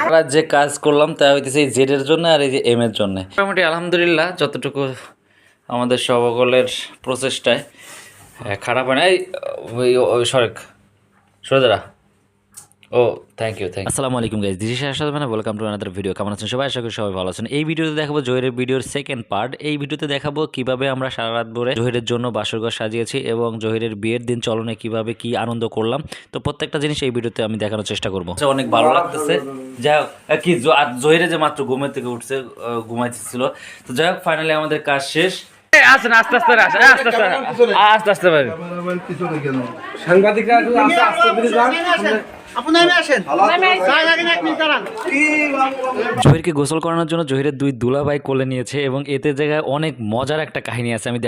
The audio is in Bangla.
আমরা যে কাজ করলাম তা হইতেছে এই জেড এর জন্য আর এই যে এম এর জন্য। মোটামুটি আলহামদুলিল্লাহ যতটুকু আমাদের সকলের প্রচেষ্টায় খারাপ হয় না। এই সরেক সরে ও থ্যাংক ইউ আসসালামু আলাইকুম গাইস, দিস ইজ আশরাফ মানে ওয়েলকাম টু আনাদার ভিডিও। কেমন আছেন সবাই? আশা করি সবাই ভালো আছেন। এই ভিডিওতে দেখাবো জহিরের ভিডিওর সেকেন্ড পার্ট। এই ভিডিওতে দেখাবো কিভাবে আমরা সারা রাত ধরে জহিরের জন্য বাসরঘর সাজিয়েছি এবং জহিরের বিয়ের দিন চলনে কিভাবে কি আনন্দ করলাম। তো প্রত্যেকটা জিনিস এই ভিডিওতে আমি দেখানোর চেষ্টা করবো। অনেক ভালো লাগতেছে। যাই হোক কি জহিরে যে মাত্র ঘুমের থেকে উঠছে, ঘুমাইতেছিল। তো যাই হোক ফাইনালি আমাদের কাজ শেষ। আসেন আস্তে আস্তে আসেন, আস্তে আস্তে আস্তে আস্তে পারেন সাংবাদিকরা জহিরকে গোসল করানোর জন্য জহিরের দুই দুলাভাই কোলে নিয়েছে এবং এতে জায়গায় অনেক মজার একটা কাহিনী আছে। আমি